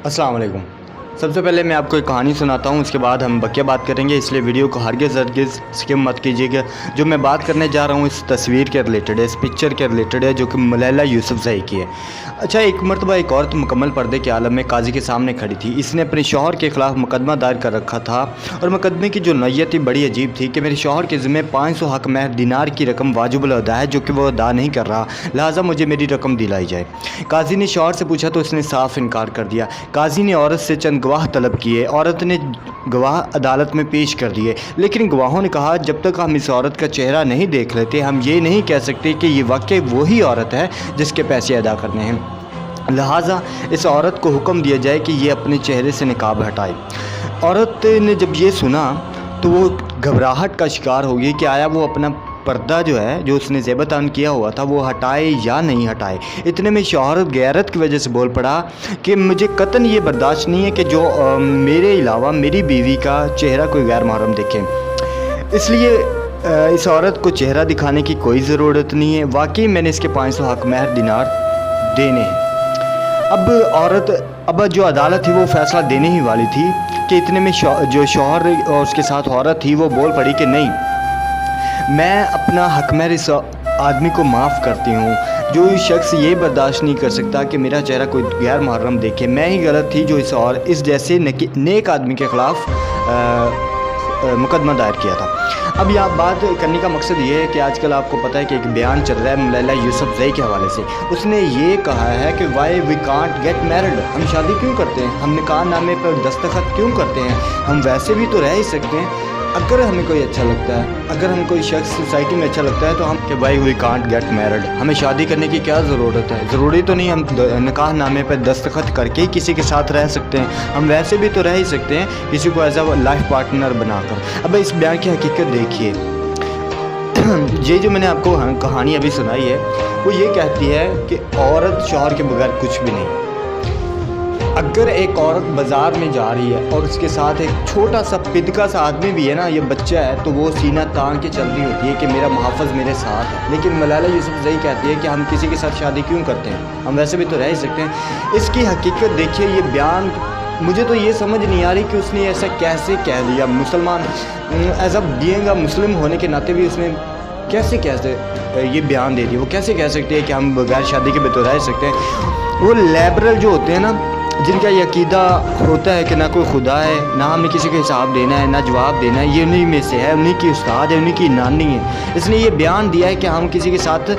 अस्सलाम वालेकुम। सबसे पहले मैं आपको एक कहानी सुनाता हूँ, उसके बाद हम बकिया बात करेंगे, इसलिए वीडियो को हरगिज़ स्किप मत कीजिएगा। जो मैं बात करने जा रहा हूँ इस तस्वीर के रिलेटेड है, इस पिक्चर के रिलेटेड है, जो कि मलैला यूसुफज़ई की है। अच्छा, एक मरतबा एक औरत मुकम्मल पर्दे के आलम में काजी के सामने खड़ी थी। इसने अपने शौहर के ख़िलाफ़ मुकदमा दायर कर रखा था और मुकदमे की जो नौयत थी बड़ी अजीब थी कि मेरे शौहर के ज़िम्मे 500 हक महर दिनार की रकम वाजिबुल अदा है, जो कि वो अदा नहीं कर रहा, लिहाजा मुझे मेरी रकम दिलाई जाए। काजी ने शौहर से पूछा तो इसने साफ इनकार कर दिया। काजी ने औरत से चंद गवाह तलब किए। औरत ने गवाह अदालत में पेश कर दिए, लेकिन गवाहों ने कहा जब तक हम इस औरत का चेहरा नहीं देख लेते हम ये नहीं कह सकते कि ये वाकई वही औरत है जिसके पैसे अदा करने हैं। लिहाजा इस औरत को हुक्म दिया जाए कि ये अपने चेहरे से निकाब हटाए। औरत ने जब ये सुना तो वो घबराहट का शिकार हो गई कि आया वो अपना पर्दा जो है, जो उसने ज़ेबतान किया हुआ था, वो हटाए या नहीं हटाए। इतने में शौहर गैरत की वजह से बोल पड़ा कि मुझे कतन ये बर्दाश्त नहीं है कि जो मेरे अलावा मेरी बीवी का चेहरा कोई गैर महरम देखे, इसलिए इस औरत को चेहरा दिखाने की कोई ज़रूरत नहीं है। वाकई मैंने इसके 500 हक महर दिनार देने हैं। अब जो अदालत थी वो फ़ैसला देने ही वाली थी कि इतने में जो शौहर और उसके साथ औरत थी वो बोल पड़ी कि नहीं, मैं अपना हक महर इस आदमी को माफ़ करती हूँ। जो शख्स ये बर्दाश्त नहीं कर सकता कि मेरा चेहरा कोई गैर मुहर्रम देखे, मैं ही गलत थी जो इस जैसे नेक आदमी के ख़िलाफ़ मुकदमा दायर किया था। अब यहाँ बात करने का मकसद ये है कि आजकल आपको पता है कि एक बयान चल रहा है मलैला यूसुफज़ई के हवाले से। उसने ये कहा है कि why we can't get married, हम शादी क्यों करते हैं, हम निकाह नामे पर दस्तखत क्यों करते हैं, हम वैसे भी तो रह ही सकते हैं। अगर हमें कोई अच्छा लगता है, अगर हमें कोई शख्स सोसाइटी में अच्छा लगता है तो हम कि भाई वी कांट गेट मैरिड, हमें शादी करने की क्या ज़रूरत है, ज़रूरी तो नहीं हम निकाह नामे पर दस्तखत करके ही किसी के साथ रह सकते हैं, हम वैसे भी तो रह ही सकते हैं किसी को एज अ लाइफ पार्टनर बनाकर। अब इस बयान की हकीकत देखिए, ये जो मैंने आपको कहानी अभी सुनाई है वो ये कहती है कि औरत शौहर के बगैर कुछ भी नहीं। अगर एक औरत बाज़ार में जा रही है और उसके साथ एक छोटा सा पिदका सा आदमी भी है ना, ये बच्चा है, तो वो सीना तान के चल रही होती है कि मेरा मुहाफ़िज़ मेरे साथ है। लेकिन मलैला यूसुफज़ई कहती है कि हम किसी के साथ शादी क्यों करते हैं, हम वैसे भी तो रह ही सकते हैं। इसकी हकीकत देखिए, ये बयान मुझे तो ये समझ नहीं आ रही कि उसने ऐसा कैसे कह दिया। मुसलमान एज अ बीइंग अ मुस्लिम होने के नाते भी उसने कैसे ये बयान दे दिया। वो कैसे कह सकते हैं कि हम बगैर शादी के भी तो रह सकते हैं। वो लिबरल जो होते हैं ना, जिनका ये अकीदा होता है कि ना कोई खुदा है, ना हमें किसी को हिसाब देना है, ना जवाब देना है, ये उन्हीं में से है, उन्हीं की उस्ताद है, उन्हीं की नानी है। इसने ये बयान दिया है कि हम किसी के साथ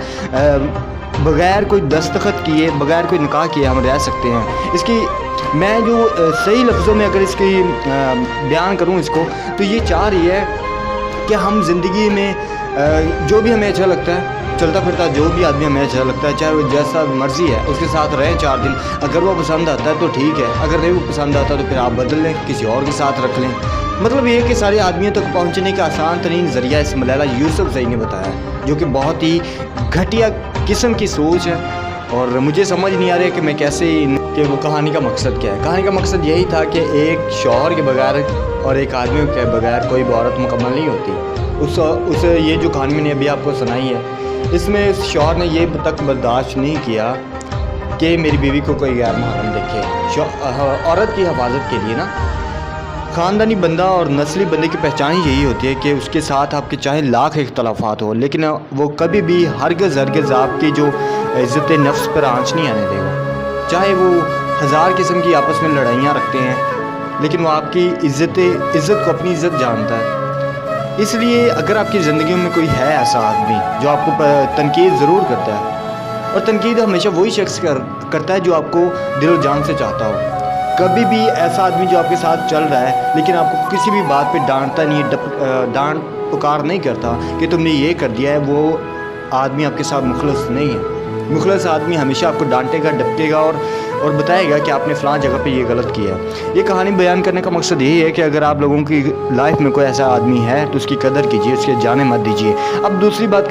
बग़ैर कोई दस्तखत किए, बग़ैर कोई निकाह किए हम रह सकते हैं। इसकी मैं जो सही लफ्ज़ों में अगर इसकी बयान करूँ इसको, तो ये चाह रही है कि हम ज़िंदगी में जो भी हमें अच्छा लगता है, चलता फिरता जो भी आदमी हमें अच्छा लगता है, चाहे वो जैसा मर्ज़ी है, उसके साथ रहें 4 दिन। अगर वो पसंद आता है तो ठीक है, अगर नहीं वो पसंद आता तो फिर आप बदल लें, किसी और के साथ रख लें। मतलब ये कि सारे आदमियों तक पहुंचने का आसान तरीन ज़रिया इस मलैला यूसुफज़ई ने बताया, जो कि बहुत ही घटिया किस्म की सोच है। और मुझे समझ नहीं आ रहा है कि मैं कैसे कि वो कहानी का मकसद क्या है। कहानी का मकसद यही था कि एक शौहर के बगैर और एक आदमी के बगैर कोई भी औरत मुकम्मल नहीं होती। उस ये जो कहानी मैंने अभी आपको सुनाई है, इसमें इस शौहर ने ये तक बर्दाश्त नहीं किया कि मेरी बीवी को कोई गैर महरम देखे। औरत की हिफाजत के लिए ना, ख़ानदानी बंदा और नस्ली बंदे की पहचान ही यही होती है कि उसके साथ आपके चाहे लाख इख्तलाफात हो, लेकिन वो कभी भी हरगिज़ आपकी जो इज़्ज़त नफ्स पर आँच नहीं आने देगा। चाहे वो 1000 किस्म की आपस में लड़ाइयाँ रखते हैं, लेकिन वो आपकी इज़्ज़त को अपनी इज़्ज़त जानता है। इसलिए अगर आपकी ज़िंदगी में कोई है ऐसा आदमी जो आपको तनकीद ज़रूर करता है, और तनकीद हमेशा वही शख्स करता है जो आपको दिलो जान से चाहता हो। कभी भी ऐसा आदमी जो आपके साथ चल रहा है लेकिन आपको किसी भी बात पे डांटता नहीं है, डांट पुकार नहीं करता कि तुमने ये कर दिया है, वो आदमी आपके साथ मुखलस नहीं है। मुखलस आदमी हमेशा आपको डांटेगा, डपकेगा और बताएगा कि आपने फ़लाँ जगह पे ये गलत किया है। ये कहानी बयान करने का मकसद यही है कि अगर आप लोगों की लाइफ में कोई ऐसा आदमी है तो उसकी कदर कीजिए, उसके जाने मत दीजिए। अब दूसरी बात